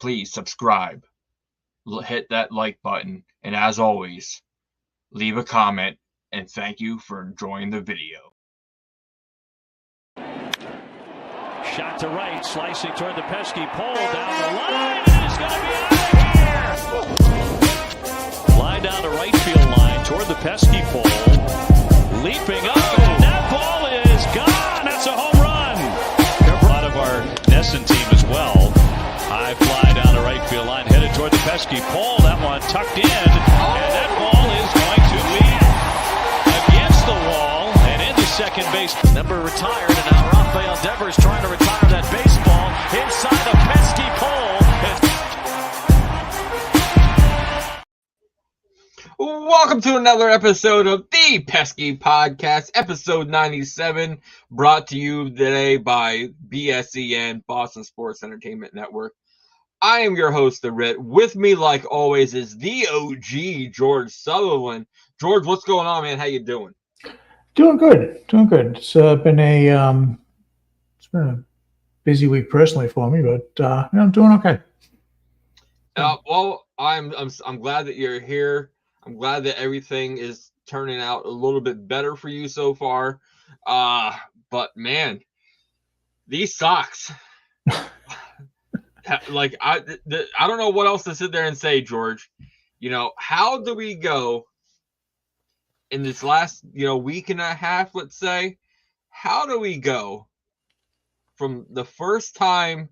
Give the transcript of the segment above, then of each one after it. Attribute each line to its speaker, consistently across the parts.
Speaker 1: please subscribe, hit that like button, and as always, leave a comment, and thank you for enjoying the video.
Speaker 2: Shot to right, slicing toward the pesky pole, down the line, and it's going to be out of here! Line down the right field line toward the pesky pole, leaping up, and that ball is gone! That's a home run! A lot of our Nesson team as well. High fly down the right field line, headed toward the pesky pole. That one tucked in, and that ball is going to be against the wall and into second base. Number retired, and now Rafael Devers trying to retire that baseball inside the pesky pole.
Speaker 1: Welcome to another episode of the Pesky Podcast, episode 97, brought to you today by BSEN, Boston Sports Entertainment Network. I am your host, the Ritt. With me, like always, is the OG George Sutherland. George, what's going on, man? How you doing?
Speaker 3: Doing good. It's been a busy week personally for me, but I'm doing okay.
Speaker 1: Well, I'm glad that you're here. I'm glad that everything is turning out a little bit better for you so far. But man, these socks. Like I don't know what else to sit there and say, George. You know, how do we go in this last, week and a half, let's say? How do we go from the first time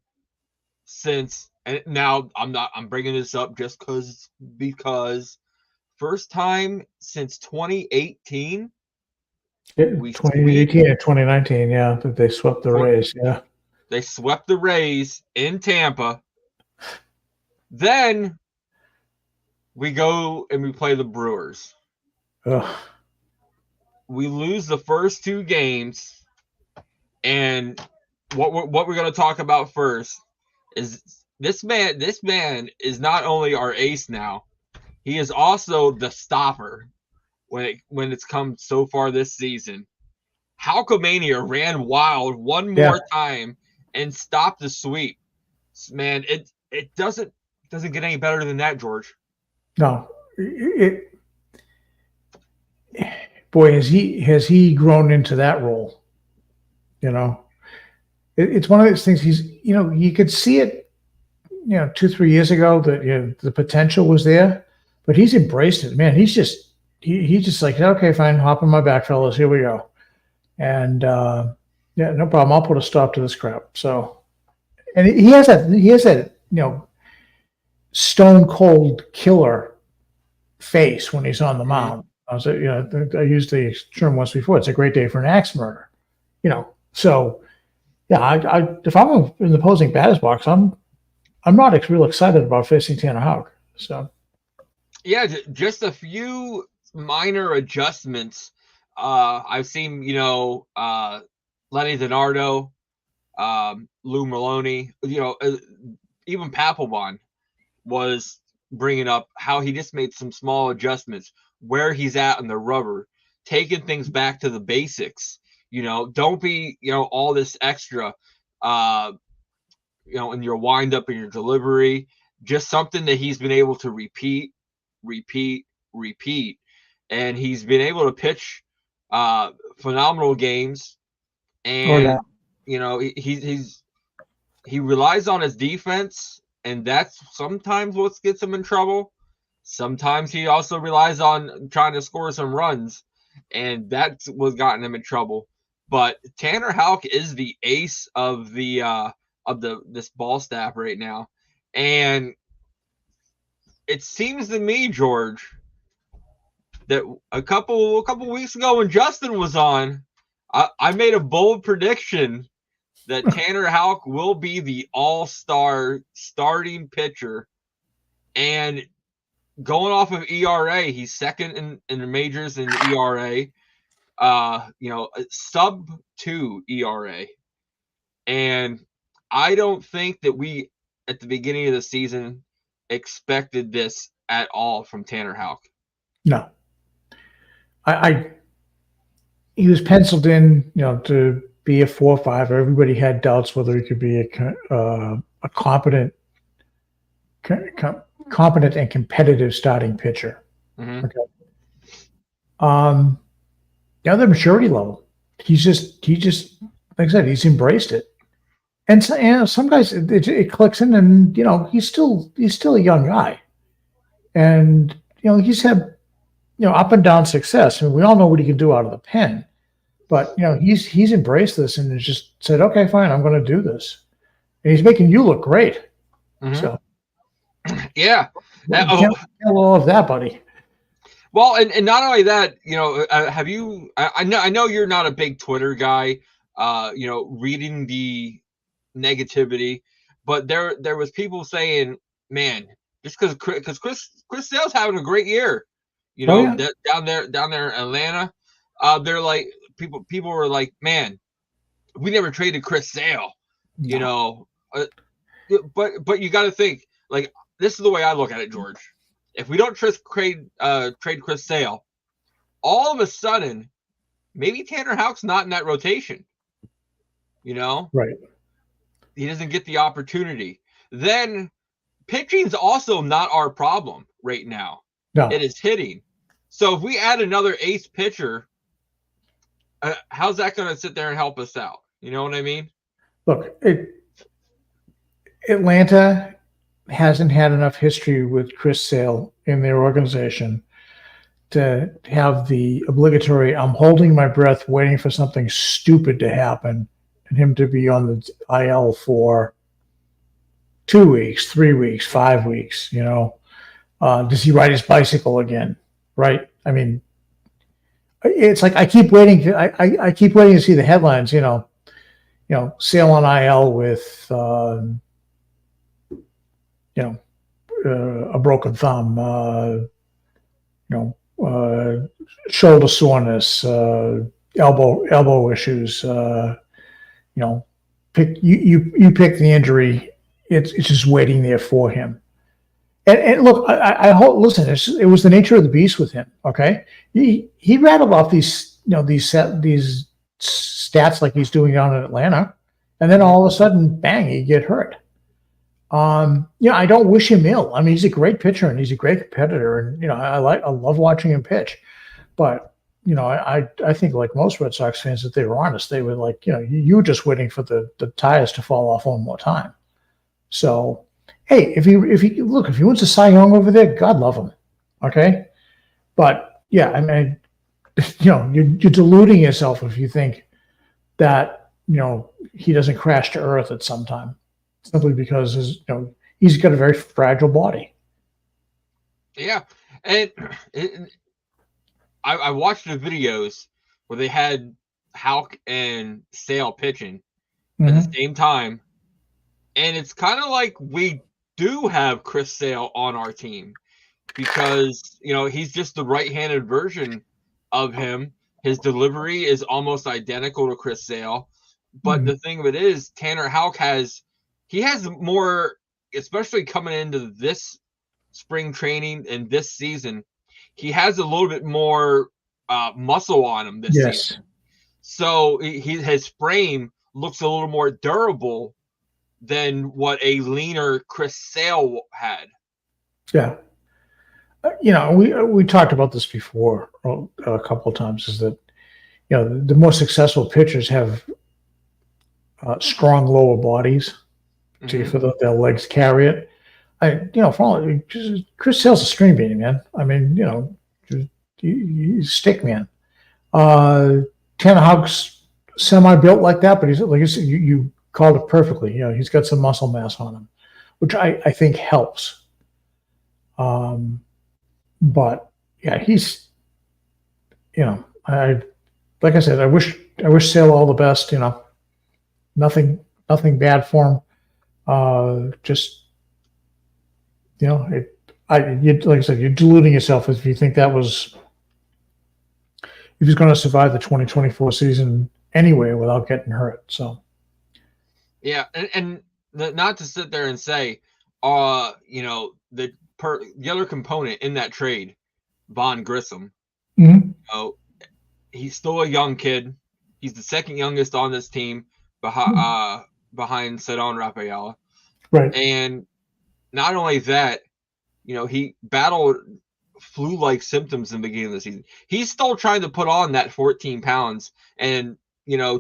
Speaker 1: since, and now I'm bringing this up just because first time since 2018?
Speaker 3: 2018 and 2019, yeah, that they swept the Rays, yeah.
Speaker 1: They swept the Rays in Tampa. Then we go and we play the Brewers.
Speaker 3: Ugh.
Speaker 1: We lose the first two games, and what we're going to talk about first is this man is not only our ace now, he is also the stopper when it's come so far this season. Houckamania ran wild one more time and stopped the sweep. Man, it doesn't get any better than that, George.
Speaker 3: No. Boy, has he grown into that role. It's one of those things. He's, you could see it, 2-3 years ago that the potential was there, but he's embraced it. Man, he's just like, okay, fine, hop on my back, fellas, here we go. And no problem. I'll put a stop to this crap. So, and he has that stone cold killer face when he's on the mound. I used the term once before. It's a great day for an axe murder, So, yeah, if I'm in the opposing batter's box, I'm not real excited about facing Tanner Houck. So,
Speaker 1: yeah, just a few minor adjustments. I've seen, Lenny DiNardo, Lou Maloney, even Papelbon was bringing up how he just made some small adjustments where he's at in the rubber, taking things back to the basics. Don't be, all this extra, in your windup and your delivery. Just something that he's been able to repeat, and he's been able to pitch phenomenal games. And he relies on his defense, and that's sometimes what gets him in trouble. Sometimes he also relies on trying to score some runs, and that's what's gotten him in trouble. But Tanner Houck is the ace of this ball staff right now. And it seems to me, George, that a couple weeks ago when Justin was on, I made a bold prediction that Tanner Houck will be the all-star starting pitcher. And going off of ERA, he's second in the majors in ERA. Sub 2 ERA. And I don't think that we, at the beginning of the season, expected this at all from Tanner Houck.
Speaker 3: No. He was penciled in, to be a 4 or 5. Everybody had doubts whether he could be a competent competent and competitive starting pitcher.
Speaker 1: Mm-hmm.
Speaker 3: Okay. The other maturity level, he just like I said, he's embraced it. And so, some guys it clicks in, and he's still a young guy, and he's had up and down success. I mean, we all know what he can do out of the pen, but he's embraced this and has just said, okay, fine, I'm going to do this, and he's making you look great.
Speaker 1: Mm-hmm.
Speaker 3: So
Speaker 1: yeah,
Speaker 3: can't all of that, buddy.
Speaker 1: Well, and not only that, have you? I know you're not a big Twitter guy. Reading the negativity, but there was people saying, man, just because Chris Sale's having a great year, down there in Atlanta, they're like people were like, man, we never traded Chris Sale, but you got to think, like, this is the way I look at it, George. If we don't trade Chris Sale, all of a sudden, maybe Tanner Houck's not in that rotation.
Speaker 3: Right.
Speaker 1: He doesn't get the opportunity. Then pitching's also not our problem right now.
Speaker 3: No.
Speaker 1: It is hitting. So if we add another ace pitcher, how's that going to sit there and help us out? You know what I mean?
Speaker 3: Look, Atlanta hasn't had enough history with Chris Sale in their organization to have the obligatory, I'm holding my breath waiting for something stupid to happen and him to be on the IL for 2 weeks, 3 weeks, 5 weeks, does he ride his bicycle again? Right. I mean, it's like, I keep waiting. I keep waiting to see the headlines, Sale on IL with, a broken thumb, shoulder soreness, elbow issues, you pick the injury. It's just waiting there for him. And look, I hope. Listen, it was the nature of the beast with him. Okay, he rattled off these stats like he's doing down in Atlanta, and then all of a sudden, bang, he get hurt. I don't wish him ill. I mean, he's a great pitcher and he's a great competitor, and I love watching him pitch. But I think, like most Red Sox fans, if they were honest, they would like, you were just waiting for the tires to fall off one more time. So, hey, if he wins a Cy Young over there, God love him. Okay. But yeah, I mean, you're deluding yourself if you think that, he doesn't crash to earth at some time, simply because he's got a very fragile body.
Speaker 1: Yeah. And I watched the videos where they had Houck and Sale pitching at the same time. And it's kind of like we do have Chris Sale on our team because, he's just the right-handed version of him. His delivery is almost identical to Chris Sale. But the thing of it is, Tanner Houck has more, especially coming into this spring training and this season, he has a little bit more muscle on him this season. So his frame looks a little more durable than what a leaner Chris Sale had.
Speaker 3: Yeah. We talked about this before a couple of times, is that, the more successful pitchers have strong lower bodies for their legs carry it. Chris Sale's a string beanie, man. I mean, he's stick man. Tanner Houck's semi-built like that, but he's, like you said, you called it perfectly. He's got some muscle mass on him, which I think helps. But yeah, he's, like I said, I wish Sale all the best. Nothing bad for him. Just, like I said, you're deluding yourself if you think that was, if he's going to survive the 2024 season anyway without getting hurt. So.
Speaker 1: Yeah, and not to sit there and say, the other component in that trade, Vaughn Grissom, he's still a young kid. He's the second youngest on this team behind Cedon Rafaela.
Speaker 3: Right.
Speaker 1: And not only that, he battled flu-like symptoms in the beginning of the season. He's still trying to put on that 14 pounds and,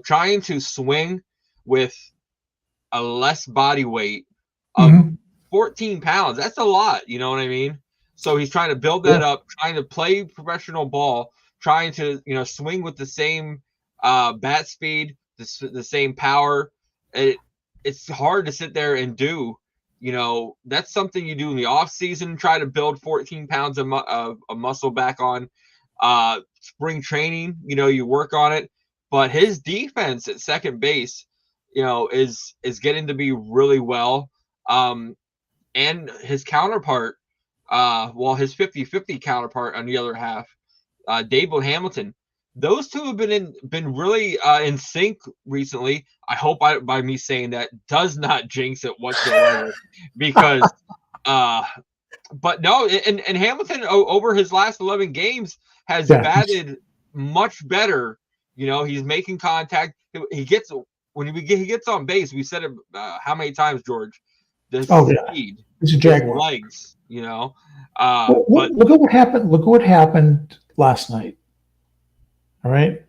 Speaker 1: trying to swing with a less body weight of 14 pounds. That's a lot. You know what I mean? So he's trying to build that up, trying to play professional ball, trying to, swing with the same bat speed, the same power. It's hard to sit there and do. That's something you do in the off season, try to build 14 pounds of muscle back on spring training. You work on it, but his defense at second base, is getting to be really well. And his counterpart, his 50-50 counterpart on the other half, David Hamilton, those two have been really in sync recently. I hope by me saying that does not jinx it whatsoever, because but no, and Hamilton over his last 11 games has batted much better. He's making contact. He gets on base. We said it how many times, George? The speed,
Speaker 3: he's a jaguar.
Speaker 1: Legs,
Speaker 3: but look at what happened. Look at what happened last night. All right.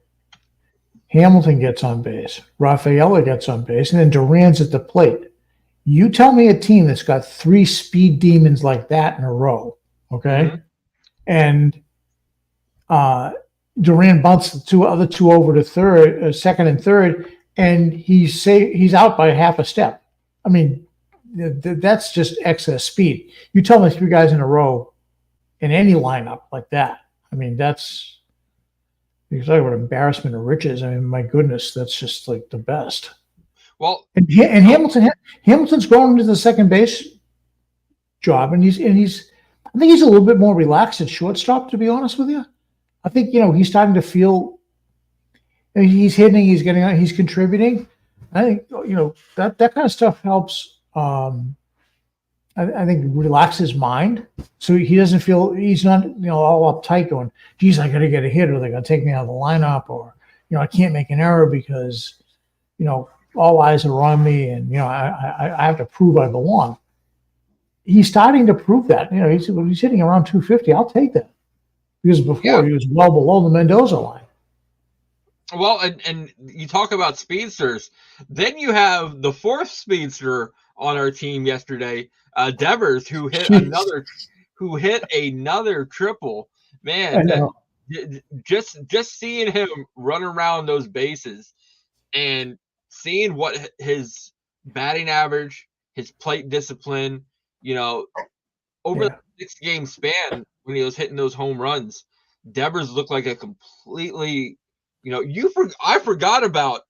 Speaker 3: Hamilton gets on base. Rafaela gets on base. And then Duran's at the plate. You tell me a team that's got 3 speed demons like that in a row. Okay. And Duran bunts the other two over to second and third, and he's out by half a step. I mean, that's just excess speed. You tell me 3 guys in a row in any lineup like that. I mean, you're talking about embarrassment of riches. I mean, my goodness, that's just like the best.
Speaker 1: Well,
Speaker 3: and Hamilton's going into the second base job, and I think he's a little bit more relaxed at shortstop, to be honest with you. I think he's starting to feel. He's hitting, he's contributing. I think that kind of stuff helps. I think relax his mind, so he doesn't feel he's not all uptight going, geez, I got to get a hit, or they're going to take me out of the lineup, or I can't make an error because all eyes are on me, and I have to prove I belong. He's starting to prove that. He's hitting around 250. I'll take that, because before he was well below the Mendoza line.
Speaker 1: Well, and you talk about speedsters, then you have the 4th speedster on our team yesterday, Devers, who hit another triple. Man, just seeing him run around those bases and seeing what his batting average, his plate discipline, over the 6-game span when he was hitting those home runs, Devers looked like a completely, I forgot about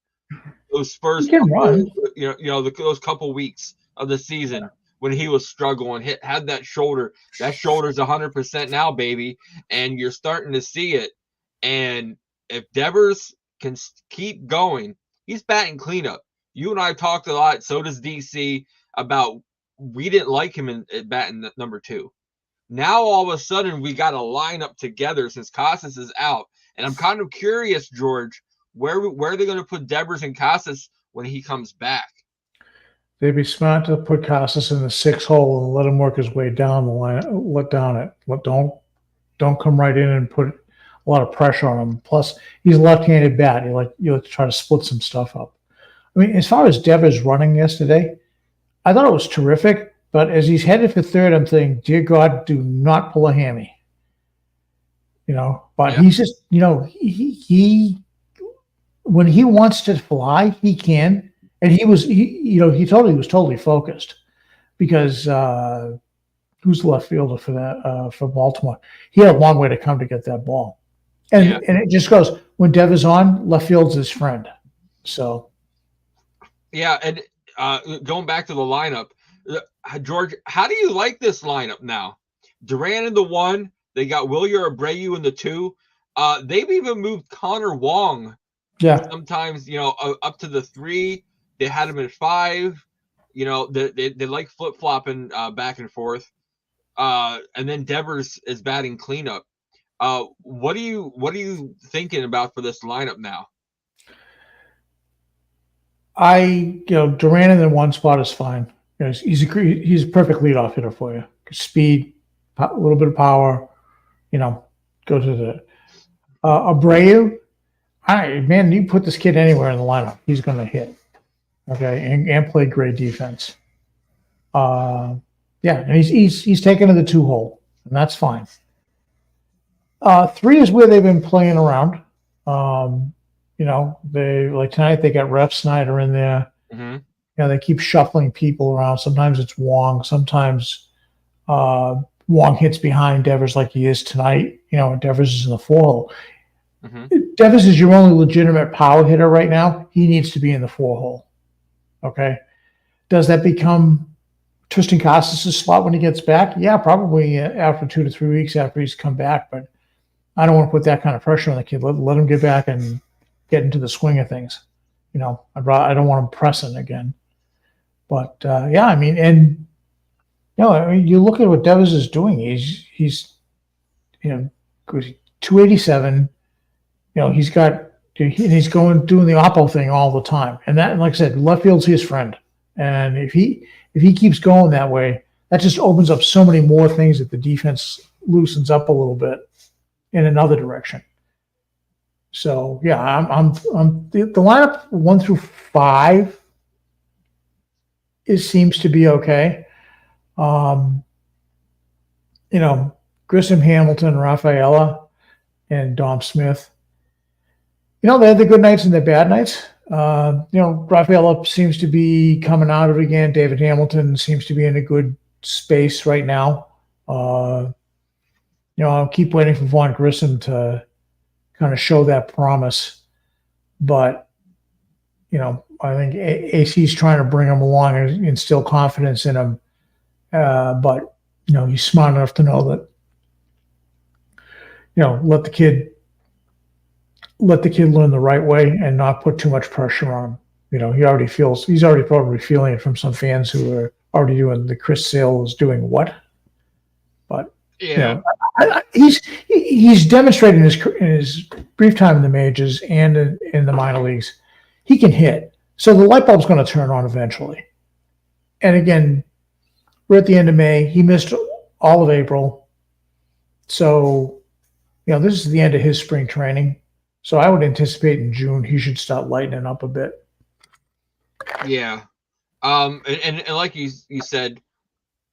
Speaker 1: those first, those couple weeks of the season when he was struggling, had that shoulder. That shoulder's 100% now, baby, and you're starting to see it. And if Devers can keep going, he's batting cleanup. You and I talked a lot, so does DC, about we didn't like him at batting number 2. Now all of a sudden we got a lineup together since Casas is out, and I'm kind of curious, George, where are they going to put Devers and Casas when he comes back?
Speaker 3: They'd be smart to put Casas in the 6 hole and let him work his way down the line. Don't come right in and put a lot of pressure on him. Plus, he's a left-handed bat. You like to try to split some stuff up. I mean, as far as Devers running yesterday, I thought it was terrific. But as he's headed for third, I'm thinking, dear God, do not pull a hammy. But he's just, he when he wants to fly, he can. And he totally was totally focused, because who's the left fielder for that for Baltimore? He had a long way to come to get that ball, and it just goes, when Dev is on, left field's his friend. So,
Speaker 1: and going back to the lineup, George, how do you like this lineup now? Duran in the 1, they got Wilyer Abreu in the 2. They've even moved Connor Wong. Sometimes up to the 3. They had him at 5. They like flip-flopping back and forth. And then Devers is batting cleanup. What are you thinking about for this lineup now?
Speaker 3: Duran in the 1 spot is fine. You know, he's a perfect leadoff hitter for you. Speed, a little bit of power. You know, go to the Abreu. Man, you put this kid anywhere in the lineup, he's going to hit. Okay, and play great defense. Yeah, and he's taken to the 2-hole, and that's fine. 3 is where they've been playing around. You know, they like tonight they got Ref Snyder in there.
Speaker 1: Mm-hmm.
Speaker 3: You know, they keep shuffling people around. Sometimes it's Wong. Sometimes Wong hits behind Devers like he is tonight. You know, and Devers is in the 4-hole. Mm-hmm. Devers is your only legitimate power hitter right now. He needs to be in the 4-hole. Okay. Does that become Tristan Casas' slot when he gets back? Yeah, probably after 2 to 3 weeks after he's come back. But I don't want to put that kind of pressure on the kid. Let him get back and get into the swing of things. You know, I don't want him pressing again. But yeah, I mean, and you know, I mean, you look at what Devers is doing. He's you know, 287. You know, he's doing the oppo thing all the time. And that, like I said, left field's his friend. And if he keeps going that way, that just opens up so many more things that the defense loosens up a little bit in another direction. So yeah, I'm the lineup 1 through 5 seems to be okay. You know, Grissom, Hamilton, Rafaela, and Dom Smith. You know, they had the good nights and the bad nights. You know, Rafaela seems to be coming out of it again. David Hamilton seems to be in a good space right now. You know, I'll keep waiting for Vaughn Grissom to kind of show that promise. But, you know, I think AC's trying to bring him along and instill confidence in him. But, you know, he's smart enough to know that, you know, let the kid learn the right way and not put too much pressure on him. You know, he's already probably feeling it from some fans who are already doing the Chris Sale is doing what. But yeah, you know, he's demonstrated in his brief time in the majors and in the minor leagues, he can hit. So the light bulb's going to turn on eventually. And again, we're at the end of May. He missed all of April. So, you know, this is the end of his spring training. So I would anticipate in June he should start lightening up a bit.
Speaker 1: Yeah. And like you said,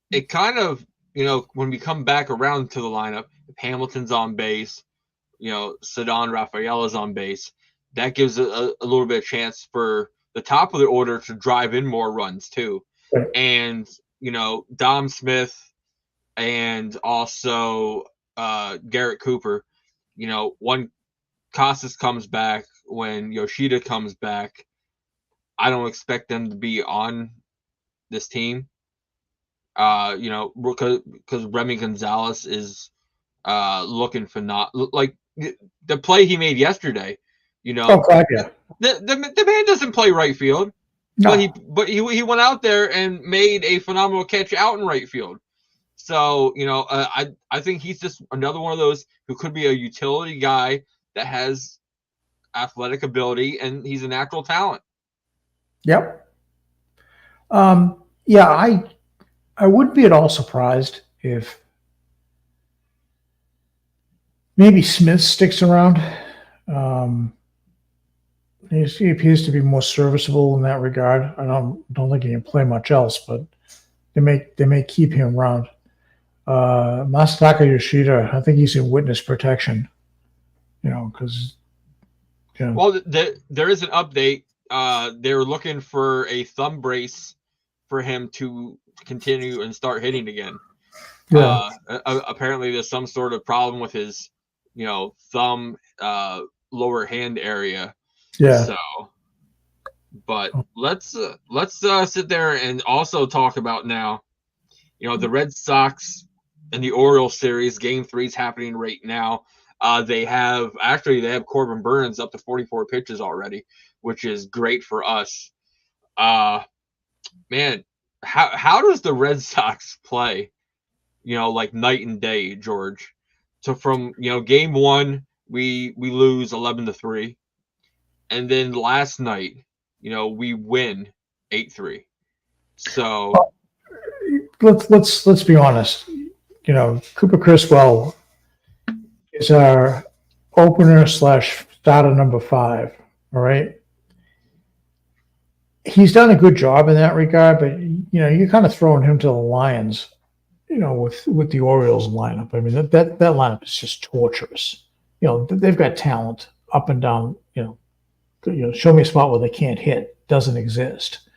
Speaker 1: it kind of, you know, when we come back around to the lineup, if Hamilton's on base, you know, Cedon Rafaela's on base, that gives a little bit of chance for the top of the order to drive in more runs too. Right. And, you know, Dom Smith and also Garrett Cooper, you know, when Casas comes back, when Yoshida comes back, I don't expect them to be on this team. You know, because Remy Gonzalez is looking for like the play he made yesterday. You know, the man doesn't play right field, no. but he went out there and made a phenomenal catch out in right field. So you know, I think he's just another one of those who could be a utility guy that has athletic ability and he's a natural talent.
Speaker 3: Yep. Yeah, I wouldn't be at all surprised if maybe Smith sticks around. He appears to be more serviceable in that regard. I don't think he can play much else, but they may keep him around. Masataka Yoshida, I think he's in witness protection. You know, because
Speaker 1: well, there is an update. They're looking for a thumb brace for him to continue and start hitting again. Yeah. Apparently, there's some sort of problem with his, you know, thumb lower hand area.
Speaker 3: Yeah.
Speaker 1: So, but let's sit there and also talk about now. You know, the Red Sox and the Orioles series, Game 3 is happening right now. They have Corbin Burns up to 44 pitches already, which is great for us. Man, how does the Red Sox play? You know, like night and day, George. So from, you know, Game 1, we lose 11-3, and then last night, you know, we win 8-3. So
Speaker 3: let's be honest. You know, Cooper Criswell is our opener / starter number 5. All right. He's done a good job in that regard, but you know, you're kind of throwing him to the Lions, you know, with the Orioles lineup. I mean, that lineup is just torturous. You know, they've got talent up and down. You know, show me a spot where they can't hit. Doesn't exist.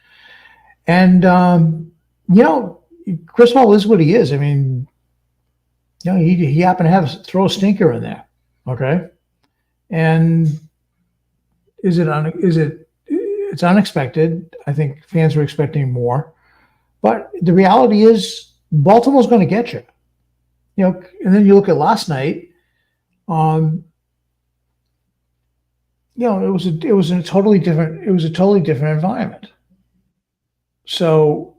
Speaker 3: And you know, Criswell is what he is. I mean, you know, he happened to throw a stinker in there. Okay, and it's unexpected. I think fans were expecting more, but the reality is Baltimore's going to get you. You know, and then you look at last night. You know, it was a totally different environment. So,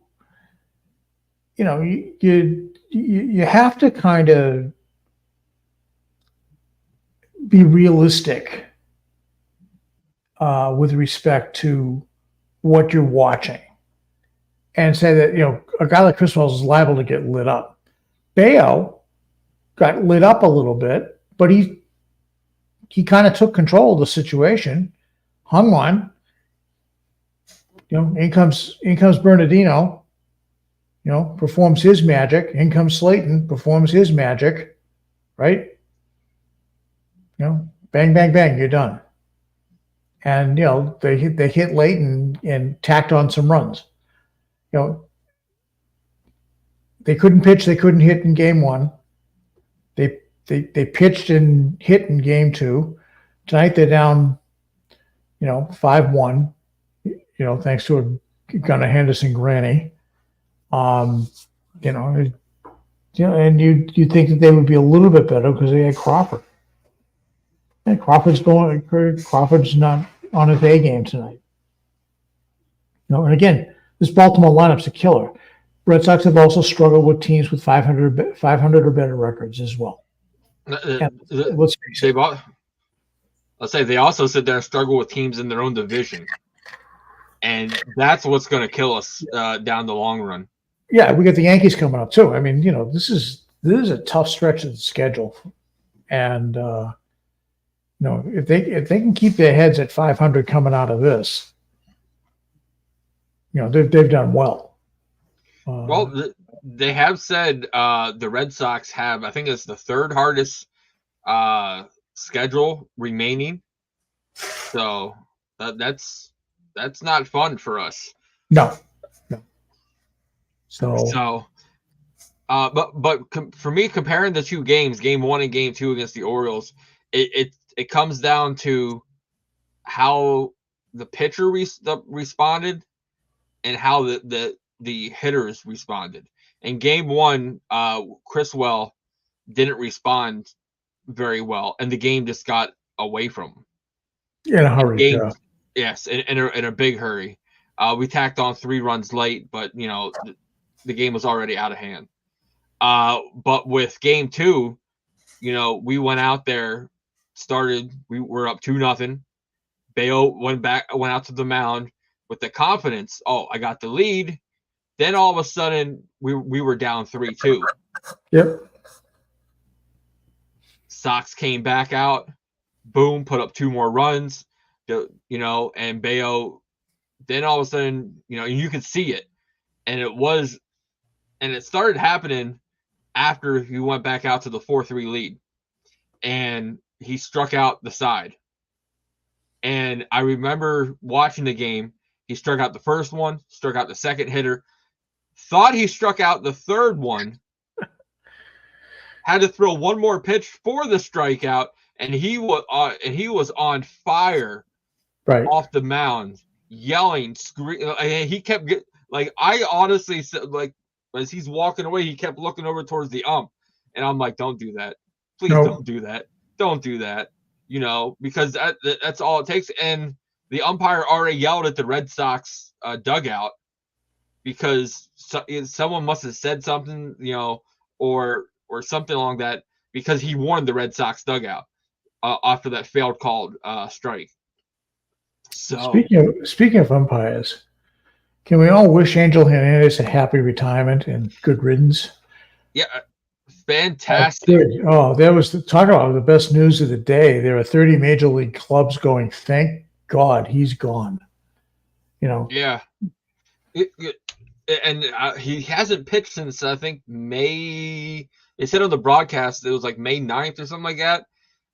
Speaker 3: you know, you have to kind of be realistic with respect to what you're watching, and say that, you know, a guy like Chris Wells is liable to get lit up. Bayo got lit up a little bit, but he kind of took control of the situation, hung on. You know, in comes Bernardino, you know, performs his magic. In comes Slayton, performs his magic, right? You know, bang, bang, bang, you're done. And, you know, they hit late and tacked on some runs. You know, they couldn't pitch, they couldn't hit in game 1. They pitched and hit in game 2. Tonight they're down, you know, 5-1. You know, thanks to a Gunnar Henderson granny. You know, and you think that they would be a little bit better because they had Crawford. And Crawford's not on his A game tonight. You know, and again, this Baltimore lineup's a killer. Red Sox have also struggled with teams with 500 or better records as well. Let's face it.
Speaker 1: I'll say they also sit there and struggle with teams in their own division. And that's what's going to kill us down the long run.
Speaker 3: Yeah, we got the Yankees coming up too. I mean, you know, this is a tough stretch of the schedule, and you know, if they can keep their heads at 500 coming out of this, you know, they've done well.
Speaker 1: Well, they have said the Red Sox have, I think it's the 3rd hardest schedule remaining, so that's not fun for us.
Speaker 3: No.
Speaker 1: So, but for me, comparing the 2 games, game 1 and game 2 against the Orioles, it comes down to how the pitcher responded and how the hitters responded. In game 1, Criswell didn't respond very well, and the game just got away from him.
Speaker 3: In a hurry.
Speaker 1: Yes, in a big hurry. We tacked on 3 runs late, but you know, the game was already out of hand. But with game 2, you know, we went out there, we were up 2-0. Bayo went out to the mound with the confidence. Oh, I got the lead. Then all of a sudden we were down 3-2.
Speaker 3: Yep.
Speaker 1: Sox came back out. Boom, put up 2 more runs. You know, and Bayo, then all of a sudden, you know, you could see it. And it started happening after he went back out to the 4-3 lead. And he struck out the side. And I remember watching the game. He struck out the first one, struck out the second hitter, thought he struck out the third one, had to throw one more pitch for the strikeout, and he was on fire.
Speaker 3: Right.
Speaker 1: Off the mound, yelling, screaming. He kept I honestly said, like, as he's walking away, he kept looking over towards the ump, and I'm like, "Don't do that, please, don't do that, don't do that," you know, because that's all it takes. And the umpire already yelled at the Red Sox dugout because someone must have said something, you know, or something along that, because he warned the Red Sox dugout after that failed called strike. So
Speaker 3: speaking of umpires, Can we all wish Angel Hernandez a happy retirement and good riddance?
Speaker 1: Yeah, fantastic.
Speaker 3: That was talk about the best news of the day. There are 30 major league clubs going, thank God he's gone.
Speaker 1: Yeah. And he hasn't pitched since, I think, May. They said on the broadcast it was like May 9th or something like that.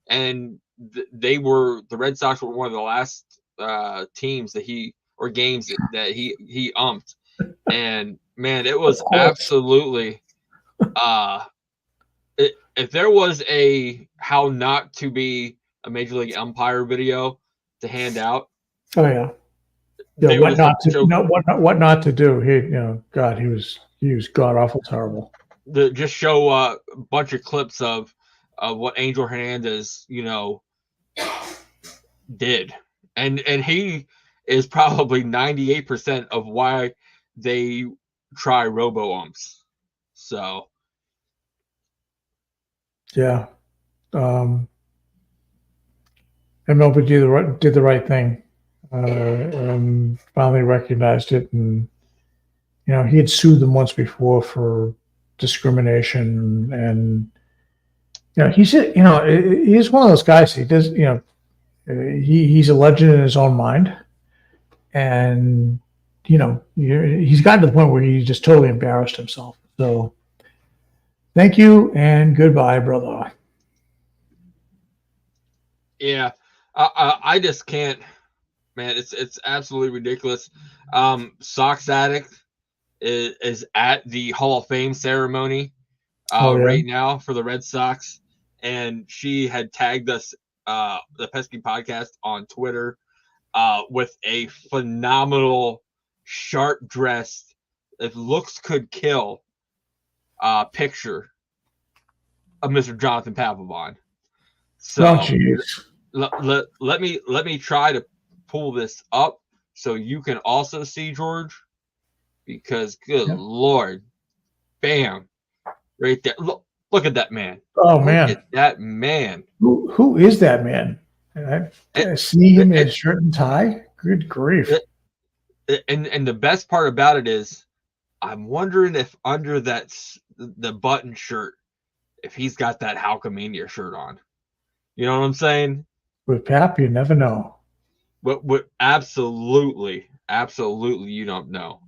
Speaker 1: And the Red Sox were one of the last teams that games that he umped. And man, it was absolutely if there was a how not to be a major league umpire video to hand out.
Speaker 3: Oh yeah. Yeah, what not to do. God, he was god awful terrible.
Speaker 1: Just show a bunch of clips of what Angel Hernandez, did. And he is probably 98% of why they try robo umps. So yeah.
Speaker 3: MLB did the right thing. And finally recognized it, and he had sued them once before for discrimination, and he's one of those guys. He does, he's a legend in his own mind, and he's gotten to the point where he just totally embarrassed himself. So, thank you and goodbye, brother.
Speaker 1: Yeah, I just can't. Man, it's absolutely ridiculous. Sox Addict is at the Hall of Fame ceremony right now for the Red Sox, and she had tagged us, the Pesky Podcast, on Twitter with a phenomenal, sharp-dressed, if looks could kill, picture of Mr. Jonathan Papelbon. So let me try to pull this up so you can also see, George, because good Lord, bam, right there. Look at that man.
Speaker 3: Oh man,
Speaker 1: look at that man.
Speaker 3: Who is that man? I see him in shirt and tie. Good grief.
Speaker 1: And the best part about it is, I'm wondering if under the button shirt, if he's got that Houckamania shirt on. You know what I'm saying?
Speaker 3: With Pap, you never know.
Speaker 1: But absolutely, you don't know.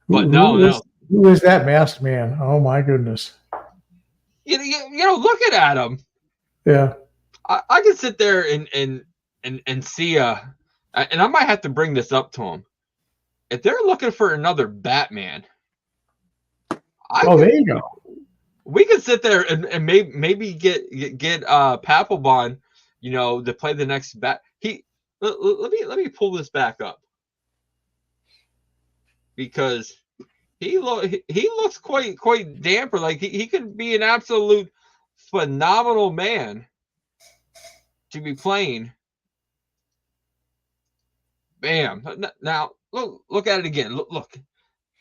Speaker 1: But
Speaker 3: who is that masked man? Oh my goodness!
Speaker 1: Looking at him.
Speaker 3: Yeah,
Speaker 1: I can sit there and see and I might have to bring this up to him. If they're looking for another Batman,
Speaker 3: there you go.
Speaker 1: We can sit there and maybe get Papelbon, to play the next Bat. Let me pull this back up, because he looks quite damper. Like he could be an absolute phenomenal man to be playing. Bam! Now look at it again. Look,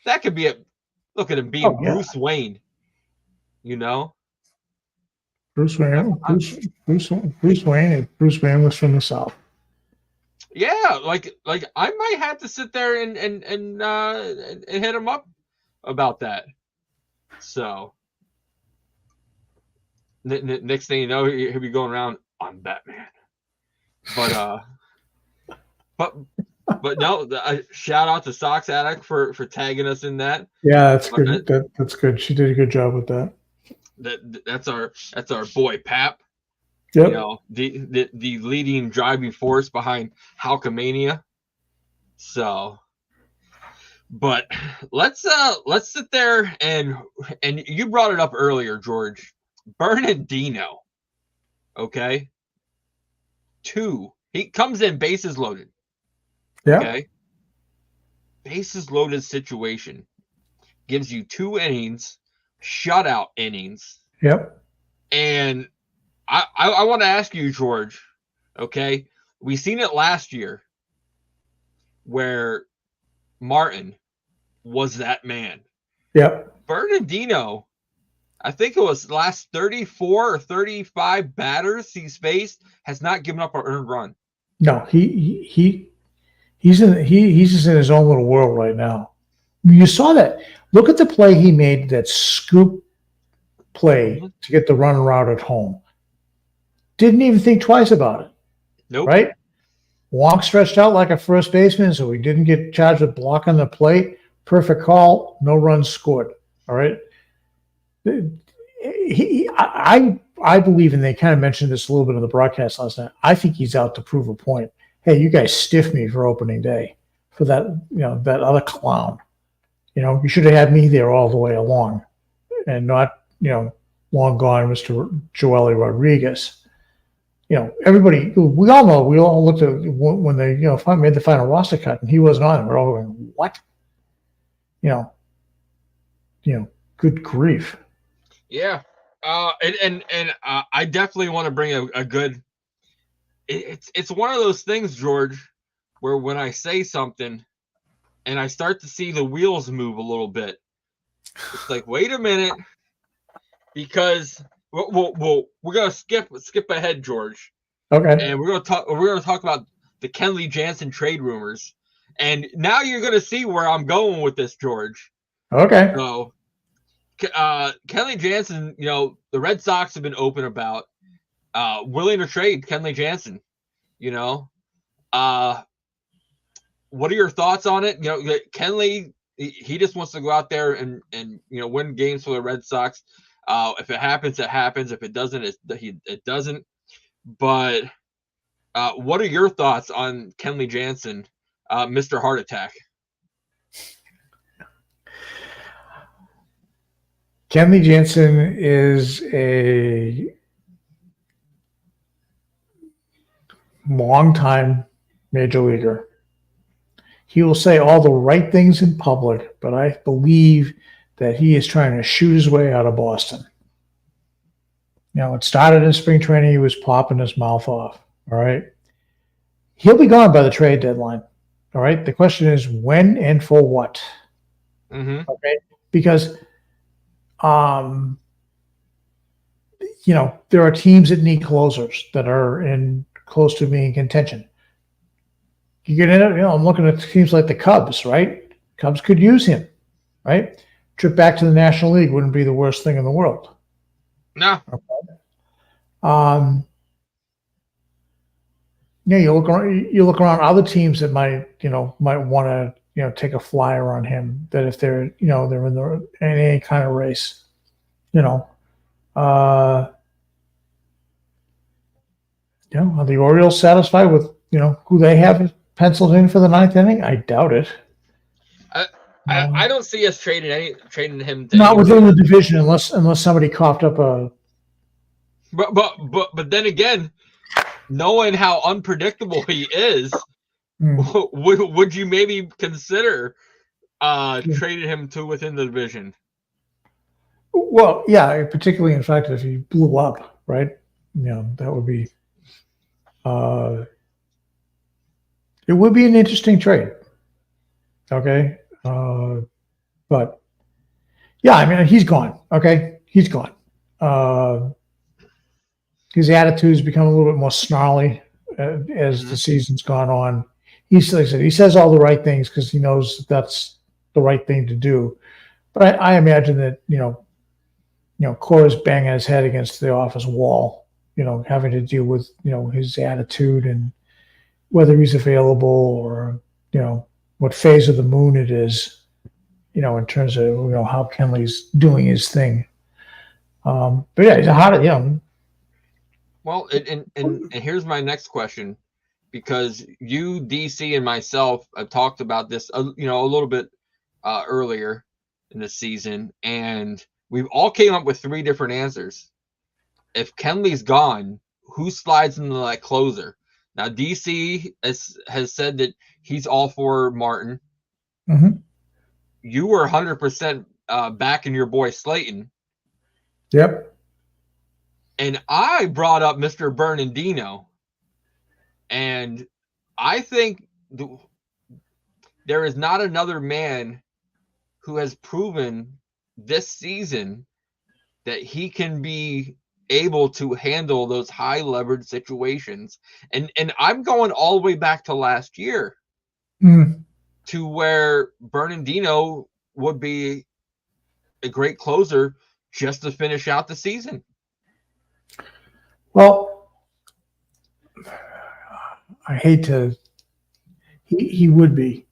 Speaker 1: that could be look at him being Bruce Wayne.
Speaker 3: Bruce Wayne. Bruce Wayne. If Bruce Wayne was from the South.
Speaker 1: Yeah, like I might have to sit there and hit him up about that. So next thing you know, he'll be going around, I'm Batman. But no, shout out to Sox Addict for tagging us in that.
Speaker 3: Yeah, that's good. That's good. She did a good job with that.
Speaker 1: That's our boy Pap.
Speaker 3: Yep.
Speaker 1: The leading driving force behind Houckamania. So, but let's sit there and you brought it up earlier, George. Bernardino. Okay. 2. He comes in bases loaded.
Speaker 3: Yeah.
Speaker 1: Okay. Bases loaded situation gives you 2 innings, shutout innings.
Speaker 3: Yep.
Speaker 1: And I want to ask you, George, okay? We seen it last year where Martin was that man.
Speaker 3: Yep.
Speaker 1: Bernardino, I think it was last 34 or 35 batters he's faced, has not given up an earned run.
Speaker 3: No, he's just in his own little world right now. You saw that. Look at the play he made, that scoop play to get the run route at home. Didn't even think twice about it.
Speaker 1: Nope.
Speaker 3: Right? Wong stretched out like a first baseman, so he didn't get charged with blocking the plate. Perfect call. No runs scored. All right. I believe, and they kind of mentioned this a little bit in the broadcast last night, I think he's out to prove a point. Hey, you guys stiffed me for opening day for that, that other clown. You should have had me there all the way along and not, long gone Mr. Joely Rodriguez. Everybody, we all looked at when they, made the final roster cut and he wasn't on it. We're all going, what? Good grief.
Speaker 1: Yeah. And I definitely want to bring a good, it's one of those things, George, where when I say something and I start to see the wheels move a little bit, it's like, wait a minute, because we're going to skip ahead, George.
Speaker 3: Okay.
Speaker 1: And we're going to talk about the Kenley Jansen trade rumors. And now you're going to see where I'm going with this, George.
Speaker 3: Okay.
Speaker 1: So, Kenley Jansen, the Red Sox have been open about willing to trade Kenley Jansen. What are your thoughts on it? Kenley, he just wants to go out there and win games for the Red Sox. If it happens, it happens. If it doesn't, it doesn't. But what are your thoughts on Kenley Jansen, Mr. Heart Attack?
Speaker 3: Kenley Jansen is a longtime major leaguer. He will say all the right things in public, but I believe that he is trying to shoot his way out of Boston. It started in spring training. He was popping his mouth off. All right. He'll be gone by the trade deadline. All right. The question is when and for what?
Speaker 1: Mm-hmm.
Speaker 3: Okay. Because there are teams that need closers that are in close to being in contention. You get in it, I'm looking at teams like the Cubs, right? Cubs could use him, right? Trip back to the National League wouldn't be the worst thing in the world.
Speaker 1: No.
Speaker 3: Okay. You look around other teams that might want to, take a flyer on him, that if they're, they're in any kind of race, are the Orioles satisfied with, who they have penciled in for the ninth inning? I doubt it.
Speaker 1: I don't see us trading him.
Speaker 3: Not within the division, unless somebody coughed up a.
Speaker 1: But then again, knowing how unpredictable he is, would you maybe consider trading him to within the division?
Speaker 3: Well, yeah, particularly in fact if he blew up, right? That would be. It would be an interesting trade. Okay. But yeah, he's gone. Okay. He's gone. His attitude's become a little bit more snarly as the season's gone on. Like I said, he says all the right things because he knows that's the right thing to do. But I imagine that, Cora's banging his head against the office wall, having to deal with, his attitude and whether he's available or, what phase of the moon it is, in terms of, how Kenley's doing his thing. But yeah, he's a hot,
Speaker 1: Well, and here's my next question, because you, DC, and myself have talked about this, a little bit earlier in the season, and we've all came up with three different answers. If Kenley's gone, who slides into that closer? Now, DC has said that he's all for Martin.
Speaker 3: Mm-hmm.
Speaker 1: You were 100% backing your boy Slayton.
Speaker 3: Yep.
Speaker 1: And I brought up Mr. Bernardino. And I think there is not another man who has proven this season that he can be able to handle those high leverage situations. And I'm going all the way back to last year to where Bernardino would be a great closer just to finish out the season.
Speaker 3: Well, I hate to. He would be.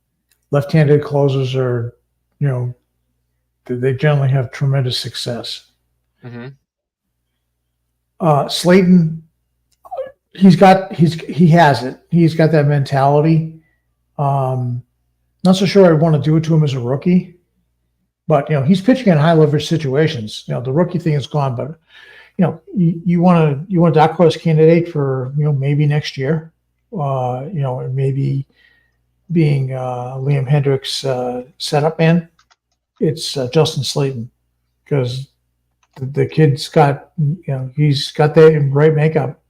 Speaker 3: Left-handed closers are, they generally have tremendous success.
Speaker 1: Mm-hmm.
Speaker 3: Slayton, he has it. He's got that mentality. Not so sure I want to do it to him as a rookie, but he's pitching in high leverage situations. The rookie thing is gone, but you want a dark horse candidate for maybe next year, and maybe being Liam Hendriks' setup man. It's Justin Slayton, because the kid's got he's got the right makeup.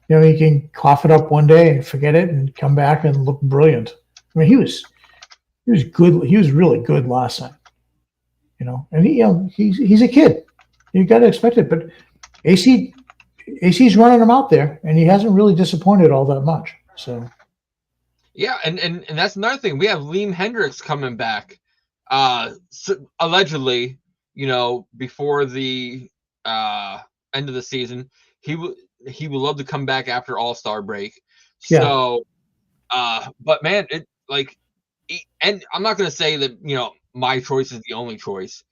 Speaker 3: He can cough it up one day and forget it and come back and look brilliant. I mean, he was good. He was really good last time. And he's a kid. You got to expect it. But AC's running him out there, and he hasn't really disappointed all that much. So.
Speaker 1: Yeah, and that's another thing. We have Liam Hendriks coming back, allegedly. Before the end of the season, he would love to come back after All-Star break. Yeah. So, but man, and I'm not going to say that my choice is the only choice.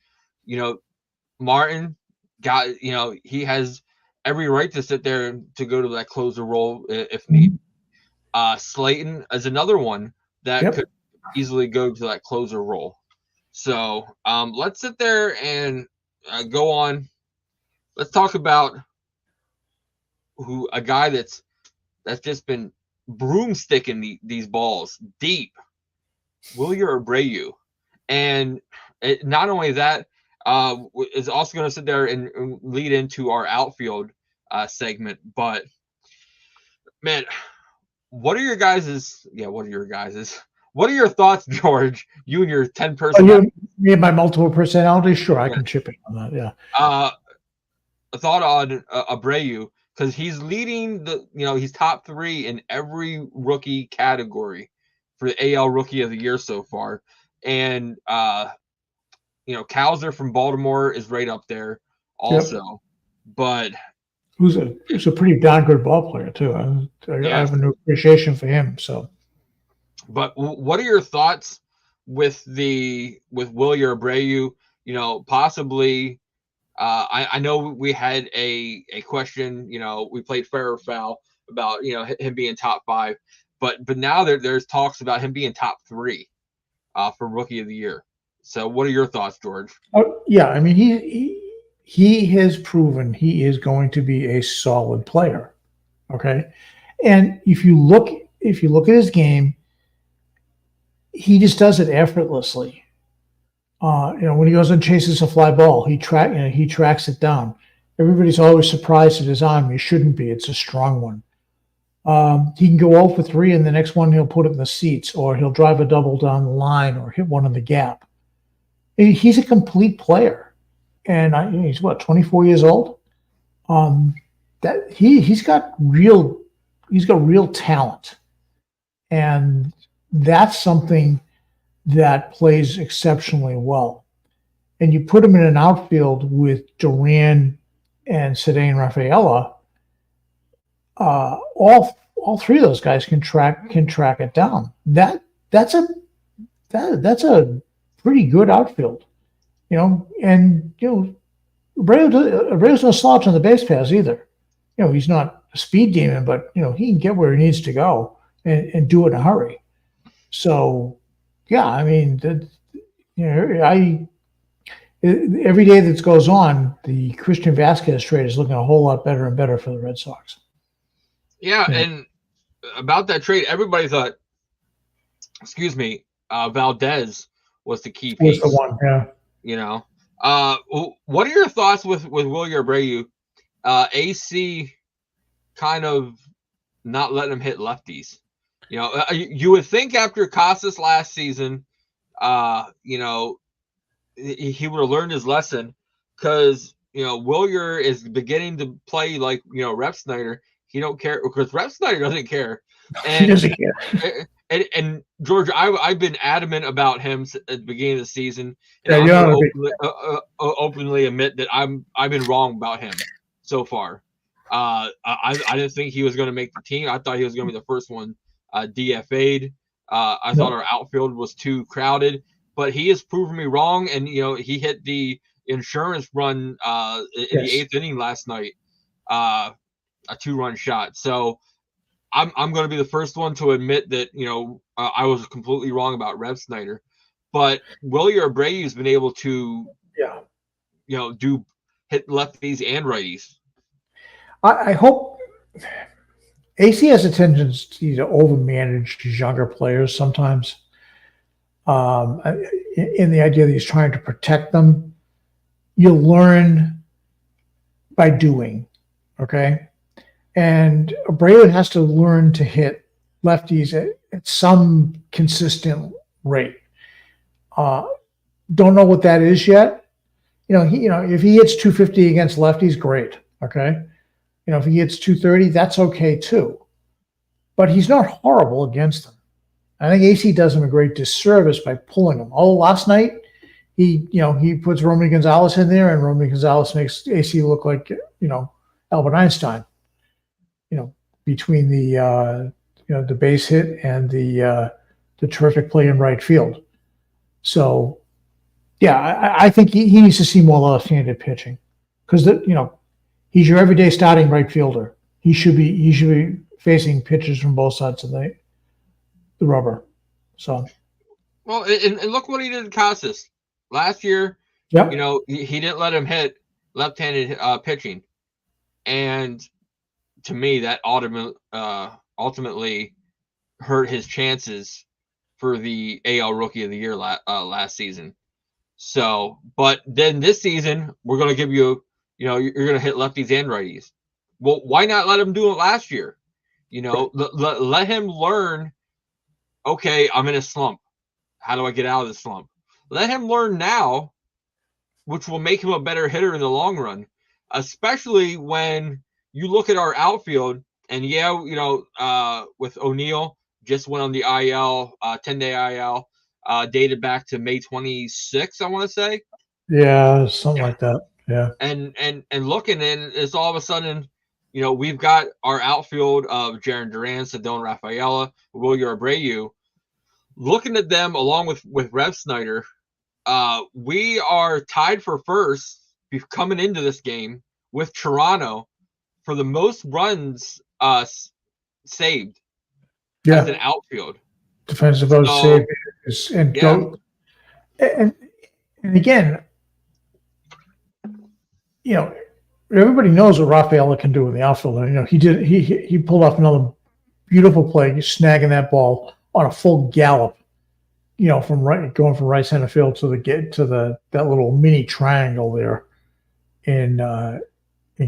Speaker 1: Martin got he has every right to sit there to go to that closer role if need. Slayton is another one that could easily go to that closer role. So let's sit there and go on. Let's talk about a guy that's just been broomsticking these balls deep, Wilyer Abreu. And not only that, is also going to sit there and lead into our outfield segment. But, man, what are your thoughts, George? You and your 10 person.
Speaker 3: Me and my multiple personalities? Sure, I can chip in on that, yeah.
Speaker 1: A thought on Abreu, because he's leading he's top 3 in every rookie category for the AL Rookie of the Year so far. And, Cowser from Baltimore is right up there also. Yep. But
Speaker 3: who's a pretty darn good ball player too. I have a new appreciation for him. So,
Speaker 1: but what are your thoughts with Wilyer Abreu? Possibly. I know we had a question. We played fair or foul about him being top 5, but now there's talks about him being top 3 for Rookie of the Year. So, what are your thoughts, George?
Speaker 3: Oh yeah, I mean he has proven he is going to be a solid player. Okay. And if you look at his game, he just does it effortlessly. When he goes and chases a fly ball, he tracks it down. Everybody's always surprised at his arm. He shouldn't be. It's a strong one. He can go 0 for 3, and the next one he'll put it in the seats, or he'll drive a double down the line, or hit one in the gap. He's a complete player. And he's 24 years old. That he's got real talent, and that's something that plays exceptionally well. And you put him in an outfield with Duran and Ceddanne Rafaela. All 3 of those guys can track it down. That's a pretty good outfield. Abreu's no slouch on the base paths either. He's not a speed demon, but he can get where he needs to go and do it in a hurry. So, yeah, I mean, every day that goes on, the Christian Vasquez trade is looking a whole lot better and better for the Red Sox.
Speaker 1: Yeah, and about that trade, everybody thought, Valdez was the key piece.
Speaker 3: Was the one, yeah.
Speaker 1: What are your thoughts with Wilyer Abreu? AC kind of not letting him hit lefties. You would think after Casas last season, he would have learned his lesson, because Wilyer is beginning to play like Rep Snyder. He don't care, because Rep Snyder doesn't care. And,
Speaker 3: he doesn't care.
Speaker 1: And George, I've been adamant about him at the beginning of the season, and
Speaker 3: Yeah,
Speaker 1: I'm
Speaker 3: you're
Speaker 1: going
Speaker 3: on
Speaker 1: to openly admit that I've been wrong about him so far. I didn't think he was going to make the team. I thought he was going to be the first one DFA'd. I thought our outfield was too crowded, but he has proven me wrong. And he hit the insurance run in the 8th inning last night, a 2-run shot. So I'm going to be the first one to admit that I was completely wrong about Rev Snyder, but Wilyer Abreu has been able to hit lefties and righties.
Speaker 3: I hope AC has a tendency to overmanage his younger players sometimes. In the idea that he's trying to protect them, you learn by doing, okay? And Abreu has to learn to hit lefties at some consistent rate. Don't know what that is yet. If he hits 250 against lefties, great, okay? If he hits 230, that's okay too. But he's not horrible against them. I think AC does him a great disservice by pulling him. Last night, he puts Romy Gonzalez in there, and Romy Gonzalez makes AC look like, Albert Einstein, between the base hit and the terrific play in right field. So, yeah, I think he needs to see more left-handed pitching because he's your everyday starting right fielder. He should be facing pitches from both sides of the rubber. So,
Speaker 1: well, and look what he did in Casas last year.
Speaker 3: Yep.
Speaker 1: He didn't let him hit left-handed pitching, and to me, that ultimately hurt his chances for the AL Rookie of the Year last season. So, but then this season, we're going to give you, you're going to hit lefties and righties. Well, why not let him do it last year? Let him learn, okay, I'm in a slump. How do I get out of the slump? Let him learn now, which will make him a better hitter in the long run, especially when you look at our outfield, and with O'Neill, just went on the IL, 10-day IL, dated back to May 26th, I want to say.
Speaker 3: Yeah, something like that. Yeah.
Speaker 1: And looking in, it's all of a sudden, we've got our outfield of Jarren Duran, Cedone Rafaela, Wilyer Abreu. Looking at them along with Rev Snyder, we are tied for first coming into this game with Toronto for the most runs saved as an outfield.
Speaker 3: Defensive vote saved. And again, everybody knows what Rafaela can do in the outfield. And, he pulled off another beautiful play, snagging that ball on a full gallop, going from right center field to that little mini triangle there in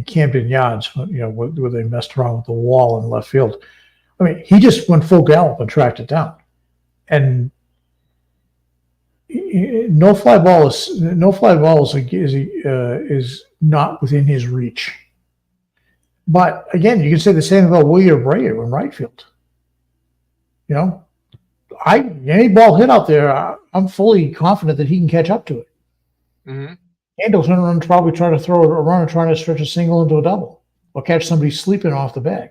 Speaker 3: Camden Yards, where they messed around with the wall in left field. I mean, he just went full gallop and tracked it down, and no fly ball is not within his reach. But again, you can say the same about Wilyer Abreu in right field. Any ball hit out there, I'm fully confident that he can catch up to it.
Speaker 1: Mm-hmm.
Speaker 3: Anderson probably try to throw a runner trying to stretch a single into a double or catch somebody sleeping off the bag.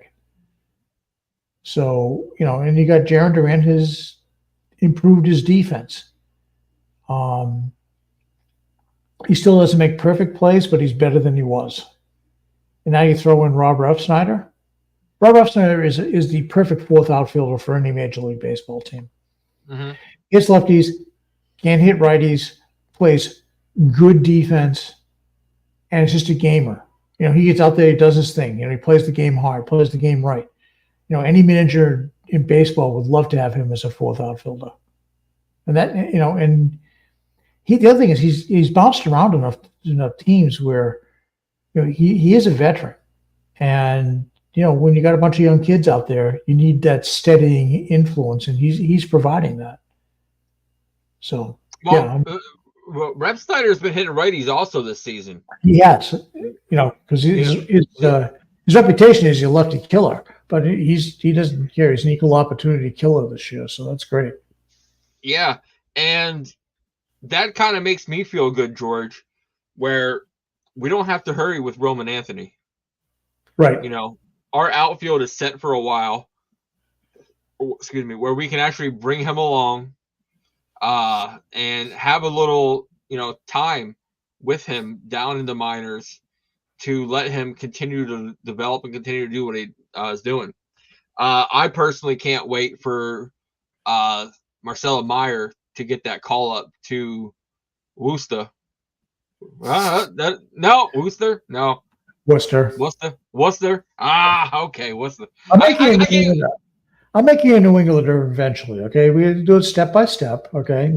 Speaker 3: So, and you got Jarren Duran has improved his defense. He still doesn't make perfect plays, but he's better than he was. And now you throw in Rob Refsnyder. Rob Refsnyder is the perfect fourth outfielder for any Major League Baseball team.
Speaker 1: Mm-hmm.
Speaker 3: Hits lefties, can't hit righties, plays good defense, and it's just a gamer. He gets out there, he does his thing. He plays the game hard, plays the game right. Any manager in baseball would love to have him as a fourth outfielder. And that, and the other thing is he's bounced around enough teams where, he is a veteran. And, when you got a bunch of young kids out there, you need that steadying influence, and he's providing that. So,
Speaker 1: Rev Snyder's been hitting righties also this season.
Speaker 3: He has, because his reputation is a lefty killer. but he doesn't care. He's an equal opportunity killer this year, so that's great.
Speaker 1: Yeah, and that kind of makes me feel good, George, where we don't have to hurry with Roman Anthony.
Speaker 3: Right.
Speaker 1: You know, our outfield is set for a while. Excuse me, where we can actually bring him along and have a little, time with him down in the minors to let him continue to develop and continue to do what he is doing. I personally can't wait for Marcelo Meyer to get that call up to Worcester. No, Worcester? No.
Speaker 3: Worcester.
Speaker 1: Okay, Worcester.
Speaker 3: I'll make you a New Englander eventually, okay? We do it step by step, okay?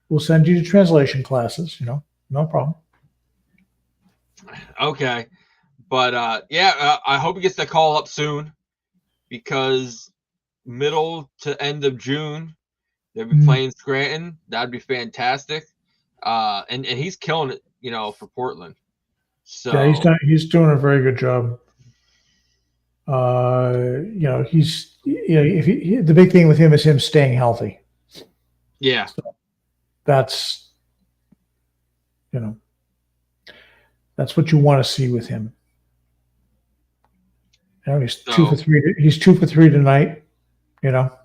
Speaker 3: We'll send you to translation classes, no problem.
Speaker 1: Okay. But, I hope he gets that call up soon because middle to end of June, they'll be playing Scranton. That'd be fantastic. And he's killing it, for Portland. So
Speaker 3: yeah, he's doing a very good job. The big thing with him is him staying healthy.
Speaker 1: Yeah.
Speaker 3: So that's what you want to see with him. He's 2 for 3. He's 2 for 3 tonight. Got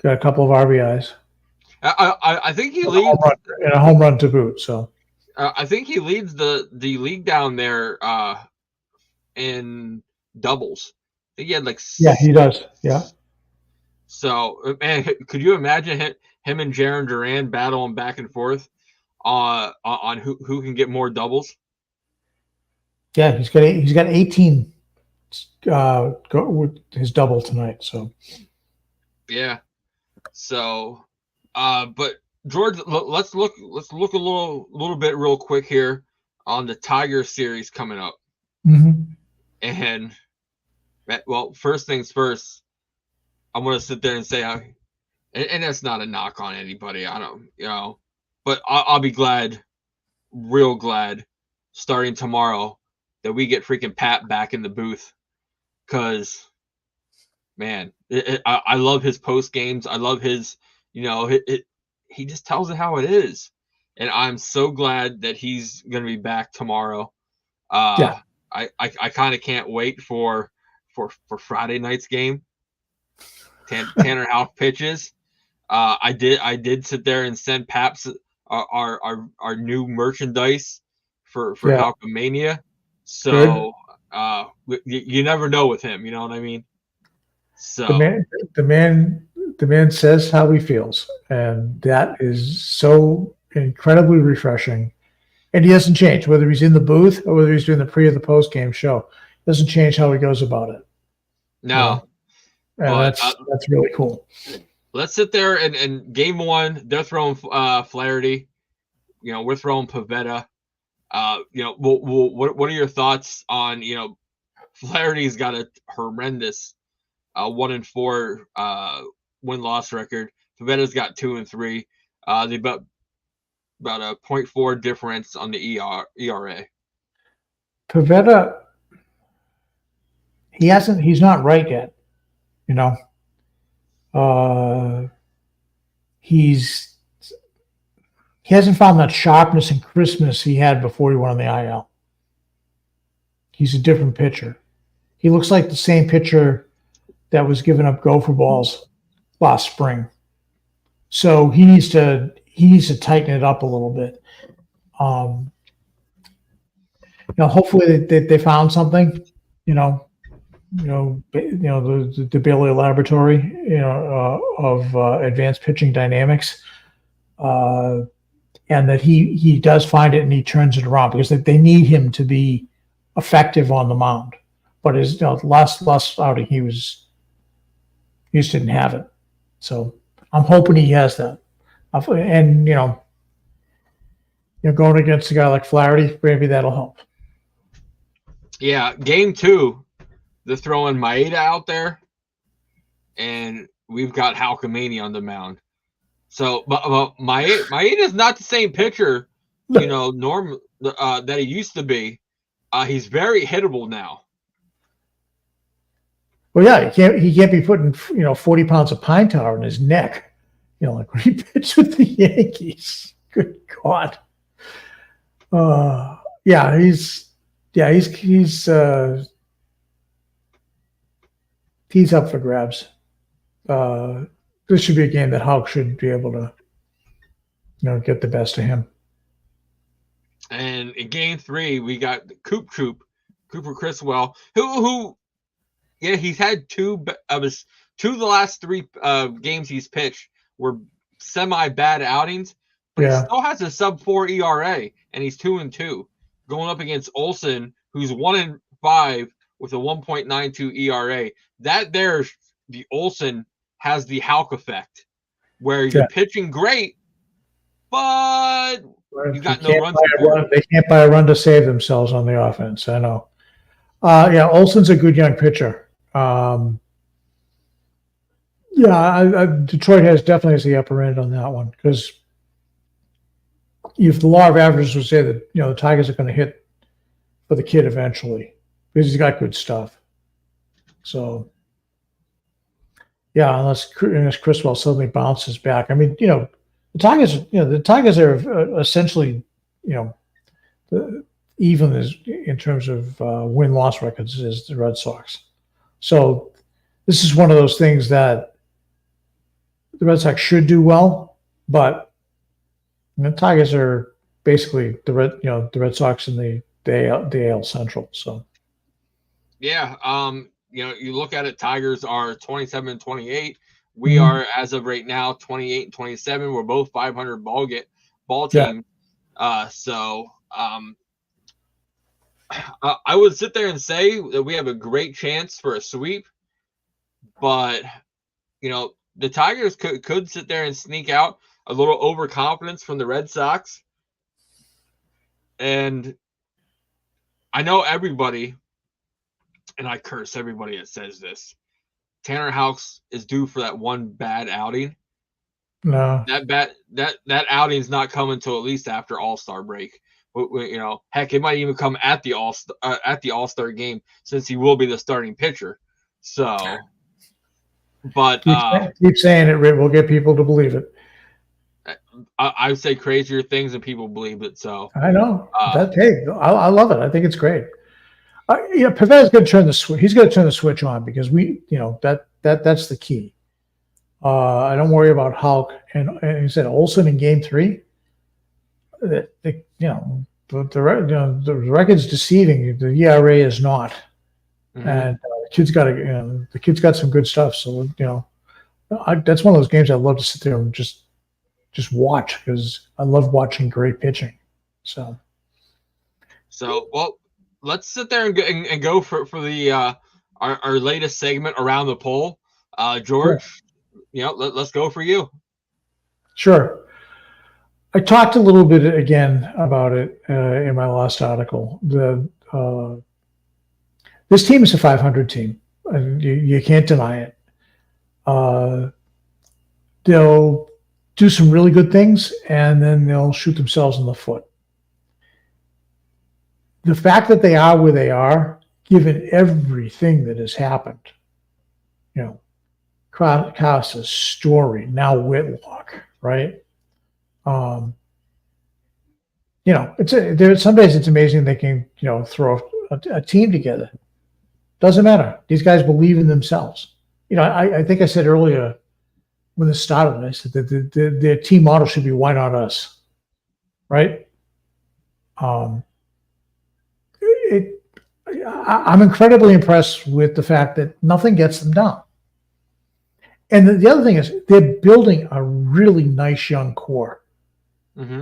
Speaker 3: a couple of RBIs.
Speaker 1: I think he leads
Speaker 3: a home run to boot. So
Speaker 1: I think he leads the league down there in doubles. I think he had
Speaker 3: he does. Yeah.
Speaker 1: So man, could you imagine him and Jaron Duran battling back and forth on who can get more doubles?
Speaker 3: Yeah, he's got 18 go with his double tonight. So
Speaker 1: yeah. So but George, let's look a little bit real quick here on the Tiger series coming up.
Speaker 3: Mm-hmm.
Speaker 1: And well, first things first, I'm gonna sit there and say, and that's not a knock on anybody. I don't, but I'll be real glad, starting tomorrow, that we get freaking Pat back in the booth, because, man, I love his post games. I love his, he just tells it how it is, and I'm so glad that he's gonna be back tomorrow. I kind of can't wait for Friday night's game. Tanner Houck pitches. I did sit there and send Paps our new merchandise for Houckamania. So you never know with him, you know what I mean? So
Speaker 3: the man says how he feels, and that is so incredibly refreshing. And he doesn't change, whether he's in the booth or whether he's doing the pre or the post game show. It doesn't change how he goes about it.
Speaker 1: No.
Speaker 3: And that's really cool.
Speaker 1: Let's sit there and game one, they're throwing Flaherty. We're throwing Pivetta. What are your thoughts on, Flaherty's got a horrendous 1-4 win-loss record. Pivetta's got 2-3. They about a 0.4 difference on the ERA.
Speaker 3: Pivetta, he's not right yet. He hasn't found that sharpness and crispness he had before he went on the IL. He's a different pitcher. He looks like the same pitcher that was giving up gopher balls last spring. So he needs to tighten it up a little bit. Hopefully they found something. The Bailey Laboratory, of advanced pitching dynamics, and that he does find it and he turns it around, because they need him to be effective on the mound. But his last outing, he just didn't have it. So I'm hoping he has that. And going against a guy like Flaherty, maybe that'll help.
Speaker 1: Yeah, game 2, they're throwing Maeda out there, and we've got Houckamania on the mound. So, but Maeda is not the same pitcher, that he used to be. He's very hittable now.
Speaker 3: Well, yeah, he can't be putting 40 pounds of pine tar in his neck, like when he pitched with the Yankees. Good God. He's up for grabs. This should be a game that Houck should be able to, get the best of him.
Speaker 1: And in game 3, we got Cooper Criswell, who he's had two of the last 3 games he's pitched were semi-bad outings, but he still has a sub-4 ERA, and he's 2-2, going up against Olson, who's 1-5 with a 1.92 ERA. That there, the Olson has the Houck effect, where you're pitching great, but you got no runs.
Speaker 3: They can't buy a run to save themselves on the offense. I know. Olson's a good young pitcher. Detroit definitely has the upper end on that one, because if the law of averages would say that the Tigers are going to hit for the kid eventually, because he's got good stuff. So unless Criswell suddenly bounces back. I mean, the Tigers are essentially even as in terms of win-loss records as the Red Sox. So this is one of those things that the Red Sox should do well, but the Tigers are basically the Red Sox in the AL Central. So
Speaker 1: you look at it, Tigers are 27-28. We are, as of right now, 28-27. We're both 500 ball team. I would sit there and say that we have a great chance for a sweep, but the Tigers could sit there and sneak out a little overconfidence from the Red Sox. And I know everybody, and I curse everybody that says this, Tanner Houck is due for that one bad outing.
Speaker 3: No,
Speaker 1: that outing's not coming until at least after All-Star break. Heck, it might even come at the All-Star game, since he will be the starting pitcher. So, but
Speaker 3: keep saying it, Ritt. We'll get people to believe it.
Speaker 1: I say crazier things and people believe it. So
Speaker 3: I know I love it. I think it's great. Pavet's going to turn the switch. He's going to turn the switch on, because that's the key. I don't worry about Houck, and he said Olson in game 3. The record's deceiving. The ERA is not, and the kid's got some good stuff. So that's one of those games I love to sit there and just watch, because I love watching great pitching. So well, let's sit there and go for the our latest segment around the poll. George, let's go for you. Sure. I talked a little bit again about it in my last article. This team is a 500 team. You can't deny it. They'll do some really good things, and then they'll shoot themselves in the foot. The fact that they are where they are, given everything that has happened, Casas, Story, now Whitlock, right? Some days it's amazing they can, throw a team together. Doesn't matter. These guys believe in themselves. I think I said earlier when this started, I said that their team model should be, why not us? Right? I'm incredibly impressed with the fact that nothing gets them down. And the other thing is, they're building a really nice young core.
Speaker 1: Mm-hmm.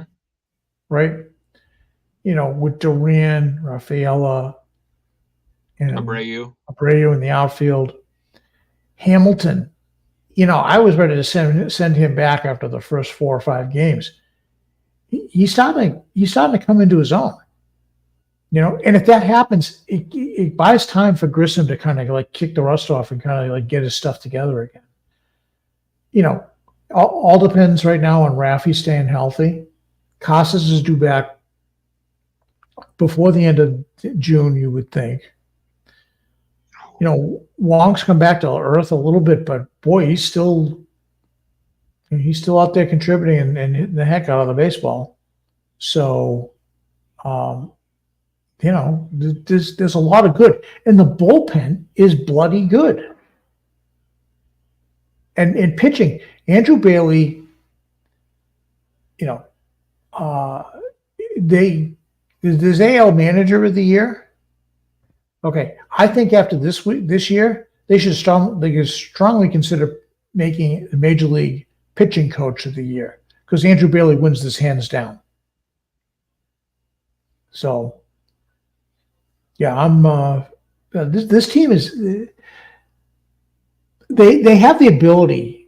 Speaker 3: Right? With Duran, Rafaela, and Abreu in the outfield. Hamilton, I was ready to send him back after the first 4 or 5 games. He's starting to come into his own. And if that happens, it buys time for Grissom to kind of kick the rust off and kind of get his stuff together again. All depends right now on Raffy staying healthy. Casas is due back before the end of June, you would think. Wong's come back to earth a little bit, but boy, he's still out there contributing and hitting the heck out of the baseball. So, there's a lot of good, and the bullpen is bloody good. And pitching, Andrew Bailey, there's AL Manager of the Year. Okay, I think after this year, they should strongly consider making the Major League Pitching Coach of the Year, because Andrew Bailey wins this hands down. So, yeah, I'm. This team is. They have the ability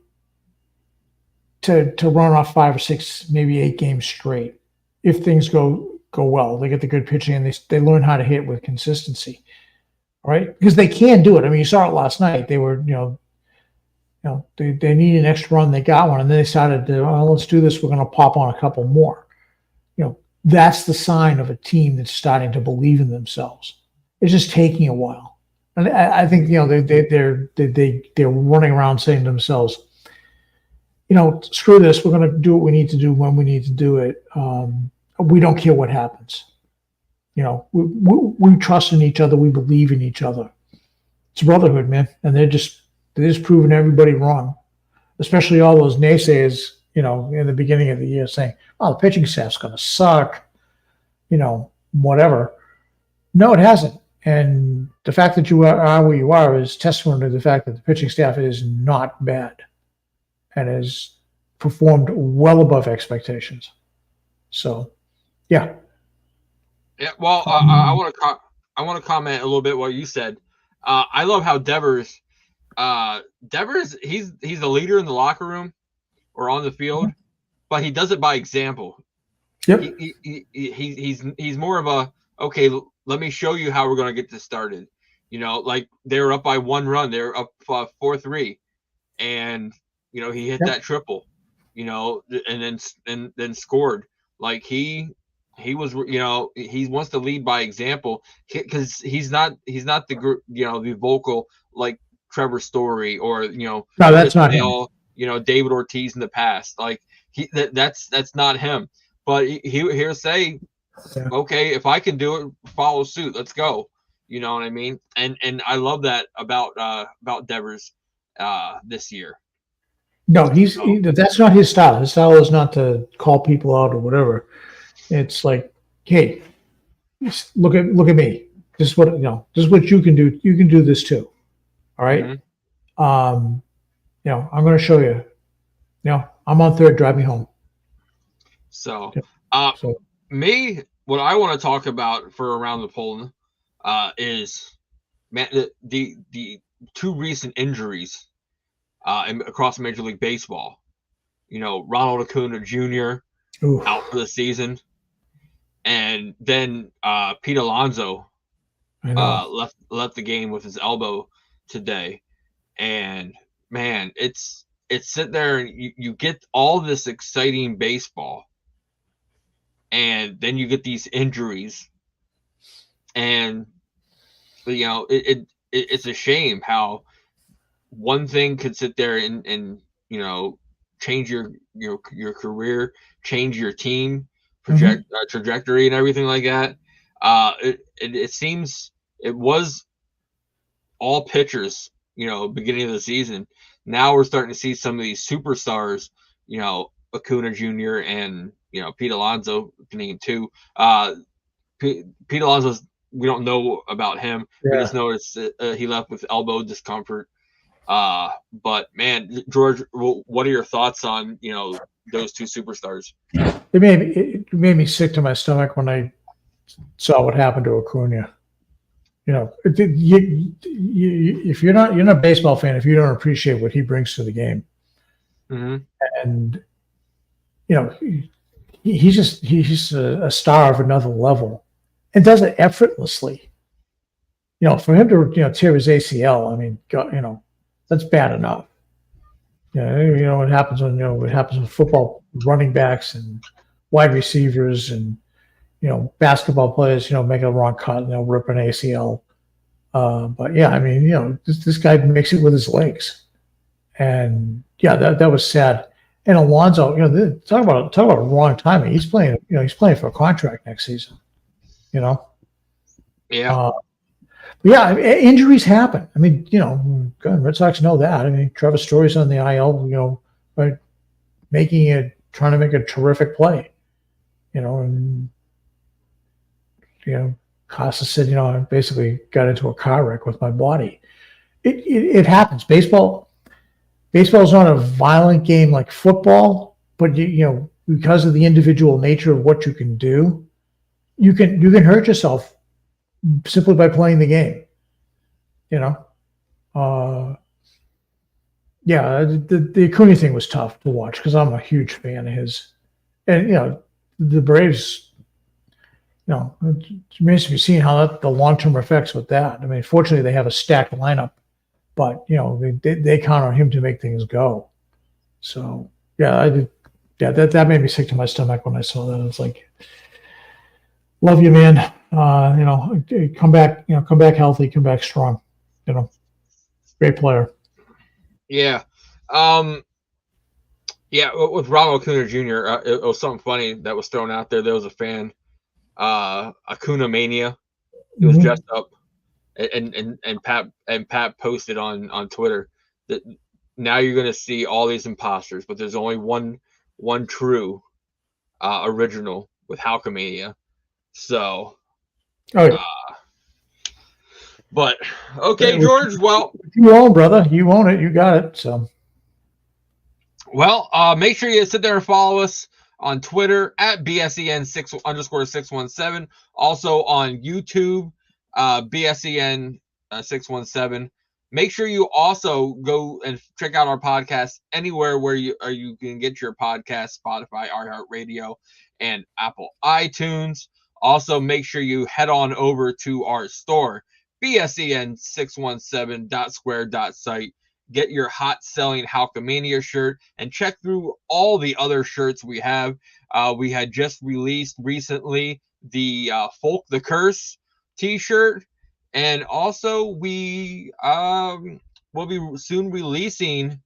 Speaker 3: to run off 5 or 6, maybe 8 games straight if things go well. They get the good pitching and they learn how to hit with consistency. All right, because they can do it. I mean, you saw it last night. They were, they need an extra run. They got one, and then they decided to, let's do this. We're going to pop on a couple more. That's the sign of a team that's starting to believe in themselves. It's just taking a while, and I think they're running around saying to themselves, screw this. We're going to do what we need to do when we need to do it. We don't care what happens. We trust in each other. We believe in each other. It's a brotherhood, man, and they're just proving everybody wrong, especially all those naysayers. In the beginning of the year, saying, "Oh, the pitching staff's going to suck," whatever. No, it hasn't. And the fact that you are where you are is testimony to the fact that the pitching staff is not bad and has performed well above expectations. So, yeah.
Speaker 1: Yeah. Well, I want to comment a little bit what you said. I love how Devers, he's the leader in the locker room or on the field, but he does it by example.
Speaker 3: Yep.
Speaker 1: He's more of a, okay, let me show you how we're going to get this started. Like they were up by 1 run, they were up 4-3, and he hit that triple, and then scored. Like he was, he wants to lead by example, because he's not the the vocal like Trevor Story or
Speaker 3: no, that's not him.
Speaker 1: David Ortiz in the past. Like that's not him. But he'll say, okay, if I can do it, follow suit. Let's go. You know what I mean? And I love that about Devers this year.
Speaker 3: No, that's not his style. His style is not to call people out or whatever. It's like, hey, look at me. This is what This is what you can do. You can do this too. All right. Mm-hmm. I'm going to show you. I'm on third. Drive me home.
Speaker 1: So, what I want to talk about for Around the Pole is the 2 recent injuries across Major League Baseball. Ronald Acuna Jr. out for the season, and then Pete Alonso left the game with his elbow today, and man, it's sit there and you get all this exciting baseball, and then you get these injuries, and it's a shame how one thing could sit there and change your career, change your team trajectory and everything like that. It seems it was all pitchers, beginning of the season. Now we're starting to see some of these superstars, Acuna Jr. and Pete Alonso, name 2. Pete Alonso, we don't know about him. Yeah. We just know he left with elbow discomfort. But man, George, what are your thoughts on those 2 superstars?
Speaker 3: It made me sick to my stomach when I saw what happened to Acuna. If you're not a baseball fan, if you don't appreciate what he brings to the game, mm-hmm. and he's just a star of another level, and does it effortlessly. For him to tear his ACL, I mean, that's bad enough. What happens with football running backs and wide receivers and basketball players, make a wrong cut and they'll rip an ACL. But yeah, I mean, this guy makes it with his legs, and yeah, that was sad. And Alonso, talk about wrong timing. He's playing, he's playing for a contract next season.
Speaker 1: Yeah.
Speaker 3: Yeah, injuries happen. I mean, Red Sox know that. I mean, Trevor Story's on the IL, by trying to make a terrific play, and Costa said, I basically got into a car wreck with my body. It happens. Baseball's not a violent game like football, but because of the individual nature of what you can do, you can hurt yourself simply by playing the game. Yeah, the Acuna thing was tough to watch because I'm a huge fan of his, and the Braves. It remains to be seen how the long-term effects with that. I mean, fortunately, they have a stacked lineup, but they count on him to make things go. So yeah, that made me sick to my stomach when I saw that. It's like, love you, man. Come back healthy, come back strong. Great player.
Speaker 1: Yeah. Yeah, with Ronald Acuna Jr., it was something funny that was thrown out there. There was a fan, Houckamania. He was dressed up, and Pat posted on Twitter that now you're going to see all these imposters, but there's only one true original with Houckamania. So, but okay, George. Well,
Speaker 3: you own, brother. You own it. You got it. So,
Speaker 1: well, make sure you sit there and follow us on Twitter at BSEN_617. Also on YouTube, BSEN617. Make sure you also go and check out our podcast anywhere where you can get your podcast: Spotify, iHeartRadio, and Apple iTunes. Also, make sure you head on over to our store, BSEN617.square.site. Get your hot selling Houckamania shirt and check through all the other shirts we have. We had just released recently the Folk the Curse t-shirt, and also we will be soon releasing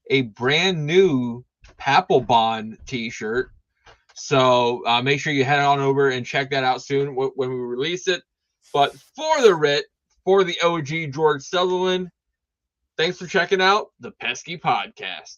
Speaker 1: a brand new Papelbon t-shirt. So make sure you head on over and check that out soon when we release it. But for the Ritt, for the OG George Sutherland, thanks for checking out the Pesky Podcast.